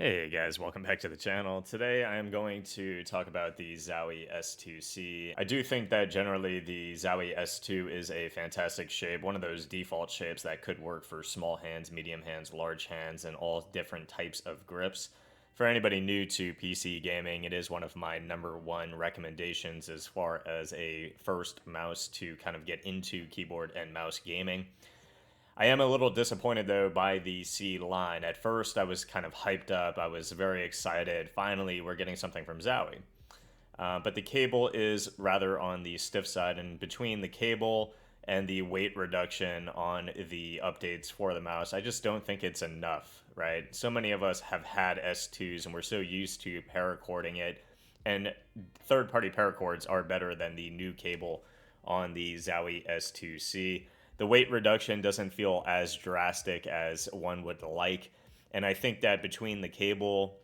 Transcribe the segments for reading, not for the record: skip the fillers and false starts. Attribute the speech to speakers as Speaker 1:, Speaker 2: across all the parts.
Speaker 1: Hey guys, welcome back to the channel. Today I am going to talk about the Zowie S2-C. I do think that generally the Zowie S2 is a fantastic shape, one of those default shapes that could work for small hands, medium hands, large hands, and all different types of grips. For anybody new to PC gaming, it is one of my #1 recommendations as far as a first mouse to kind of get into keyboard and mouse gaming. I am a little disappointed though by the C line. At first, I was kind of hyped up. I was very excited. Finally, we're getting something from Zowie. But the cable is rather on the stiff side, and between the cable and the weight reduction on the updates for the mouse, I just don't think it's enough, right? So many of us have had S2s, and we're so used to paracording it, and third-party paracords are better than the new cable on the Zowie S2-C. The weight reduction doesn't feel as drastic as one would like, and I think that between the cable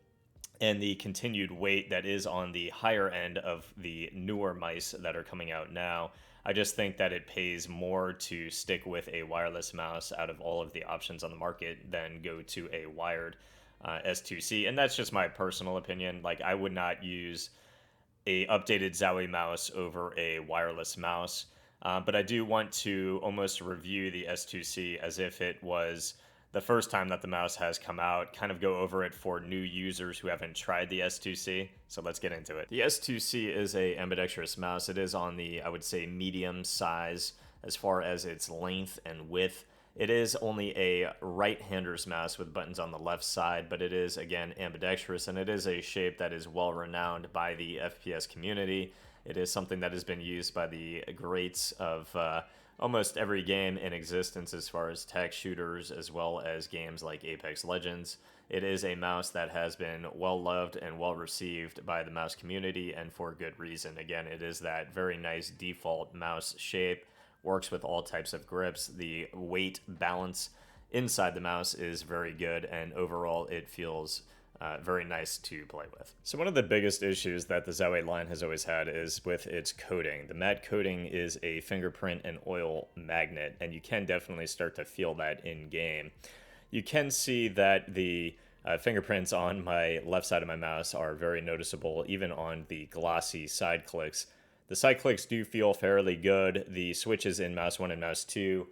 Speaker 1: and the continued weight that is on the higher end of the newer mice that are coming out now, I just think that it pays more to stick with a wireless mouse out of all of the options on the market than go to a wired S2C, and that's just my personal opinion. Like, I would not use a updated Zowie mouse over a wireless mouse. But I do want to almost review the S2C as if it was the first time that the mouse has come out, kind of go over it for new users who haven't tried the S2C. So let's get into it. The S2C is a ambidextrous mouse. It is on the, I would say, medium size as far as its length and width. It is only a right-hander's mouse with buttons on the left side, but it is, again, ambidextrous, and it is a shape that is well-renowned by the FPS community. It is something that has been used by the greats of almost every game in existence as far as tech shooters, as well as games like Apex Legends. It is a mouse that has been well-loved and well-received by the mouse community, and for good reason. Again, it is that very nice default mouse shape, works with all types of grips. The weight balance inside the mouse is very good, and overall it feels very nice to play with. So one of the biggest issues that the Zowie line has always had is with its coating. The matte coating is a fingerprint and oil magnet, and you can definitely start to feel that in game. You can see that the fingerprints on my left side of my mouse are very noticeable, even on the glossy side clicks. The side clicks do feel fairly good. The switches in mouse 1 and mouse 2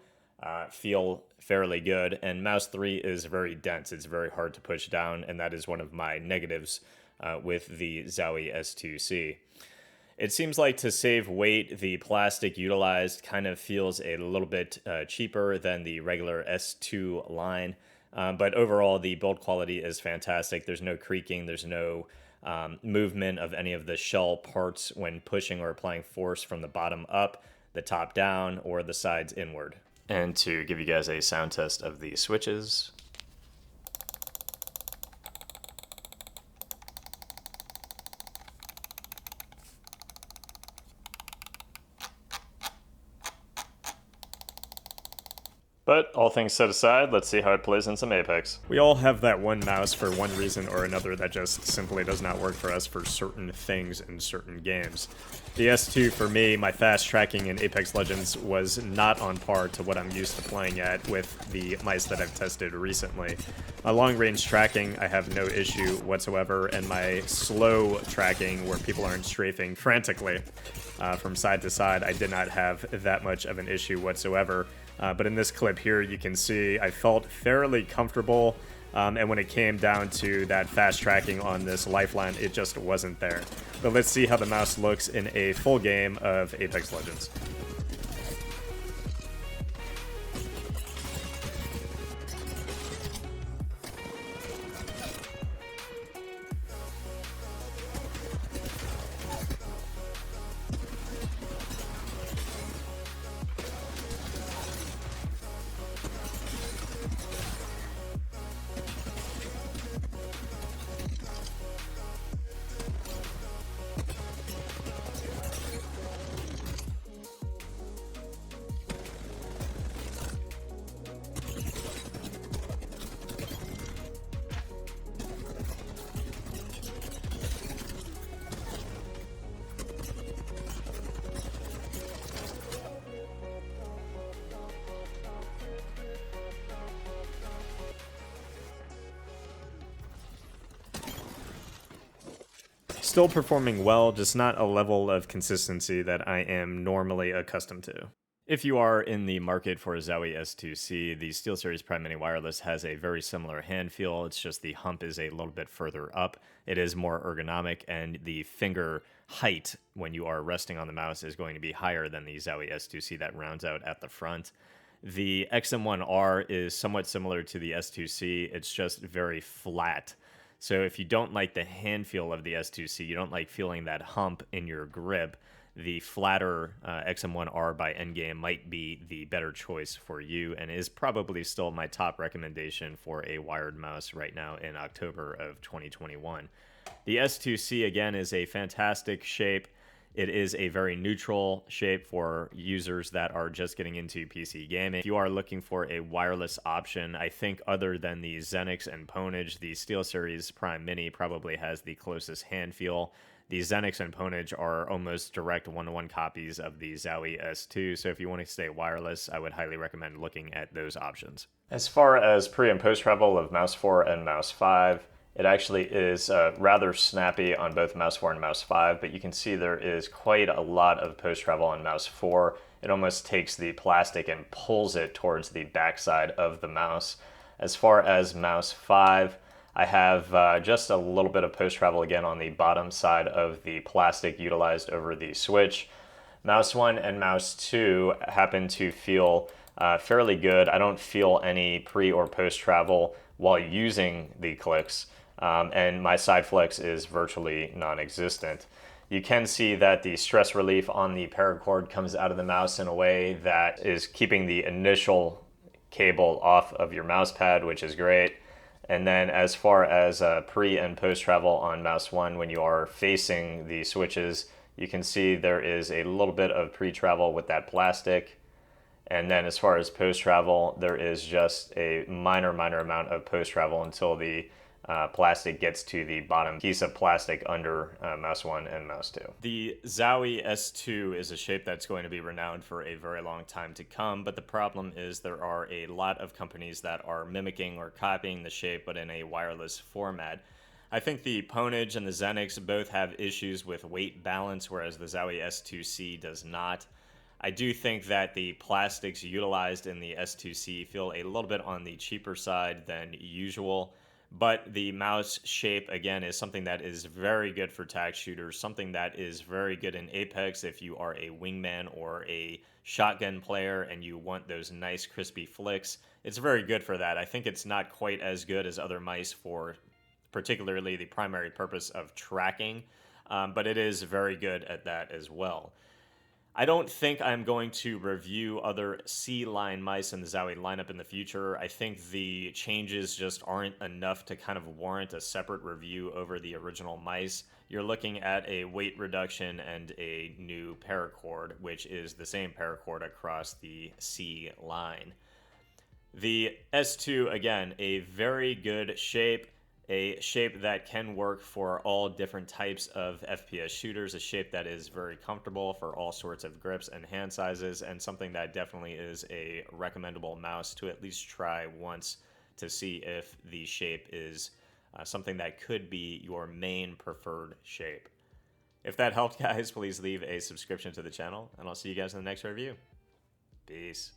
Speaker 1: feel fairly good, and mouse 3 is very dense. It's very hard to push down, and that is one of my negatives with the Zowie S2-C. It seems like to save weight, the plastic utilized kind of feels a little bit cheaper than the regular S2 line, but overall the build quality is fantastic. There's no creaking, there's no movement of any of the shell parts when pushing or applying force from the bottom up, the top down, or the sides inward. And to give you guys a sound test of the switches. But all things set aside, let's see how it plays in some Apex. We all have that one mouse for one reason or another that just simply does not work for us for certain things in certain games. The S2 for me, my fast tracking in Apex Legends was not on par to what I'm used to playing at with the mice that I've tested recently. My long range tracking, I have no issue whatsoever, and my slow tracking, where people aren't strafing frantically from side to side, I did not have that much of an issue whatsoever. But in this clip here, you can see I felt fairly comfortable, and when it came down to that fast tracking on this lifeline, it just wasn't there. But let's see how the mouse looks in a full game of Apex Legends. Still performing well, just not a level of consistency that I am normally accustomed to. If you are in the market for a Zowie S2-C, the SteelSeries Prime Mini Wireless has a very similar hand feel. It's just the hump is a little bit further up. It is more ergonomic, and the finger height when you are resting on the mouse is going to be higher than the Zowie S2-C that rounds out at the front. The XM1R is somewhat similar to the S2-C. It's just very flat. So if you don't like the hand feel of the S2-C, you don't like feeling that hump in your grip, the flatter XM1R by Endgame might be the better choice for you, and is probably still my top recommendation for a wired mouse right now in October of 2021. The S2-C, again, is a fantastic shape. It is a very neutral shape for users that are just getting into PC gaming. If you are looking for a wireless option, I think other than the Xenix and Ponage, the SteelSeries Prime Mini probably has the closest hand feel. The Xenix and Ponage are almost direct one-to-one copies of the Zowie S2, so if you want to stay wireless, I would highly recommend looking at those options. As far as pre- and post-travel of Mouse 4 and Mouse 5, it actually is rather snappy on both Mouse 4 and Mouse 5, but you can see there is quite a lot of post-travel on Mouse 4. It almost takes the plastic and pulls it towards the backside of the mouse. As far as Mouse 5, I have just a little bit of post-travel again on the bottom side of the plastic utilized over the switch. Mouse 1 and Mouse 2 happen to feel fairly good. I don't feel any pre or post-travel while using the clicks, and my side flex is virtually non-existent. You can see that the stress relief on the paracord comes out of the mouse in a way that is keeping the initial cable off of your mouse pad, which is great. And then as far as pre and post travel on mouse 1, when you are facing the switches, you can see there is a little bit of pre-travel with that plastic. And then as far as post travel, there is just a minor amount of post travel until the plastic gets to the bottom piece of plastic under Mouse 1 and Mouse 2. The Zowie S2 is a shape that's going to be renowned for a very long time to come, but the problem is there are a lot of companies that are mimicking or copying the shape, but in a wireless format. I think the Ponage and the Xenix both have issues with weight balance, whereas the Zowie S2-C does not. I do think that the plastics utilized in the S2-C feel a little bit on the cheaper side than usual. But the mouse shape, again, is something that is very good for tack shooters, something that is very good in Apex if you are a wingman or a shotgun player and you want those nice crispy flicks. It's very good for that. I think it's not quite as good as other mice for particularly the primary purpose of tracking, but it is very good at that as well. I don't think I'm going to review other C-line mice in the Zowie lineup in the future. I think the changes just aren't enough to kind of warrant a separate review over the original mice. You're looking at a weight reduction and a new paracord, which is the same paracord across the C line. The S2, again, a very good shape. A shape that can work for all different types of FPS shooters, a shape that is very comfortable for all sorts of grips and hand sizes, and something that definitely is a recommendable mouse to at least try once to see if the shape is something that could be your main preferred shape. If that helped, guys, please leave a subscription to the channel, and I'll see you guys in the next review. Peace.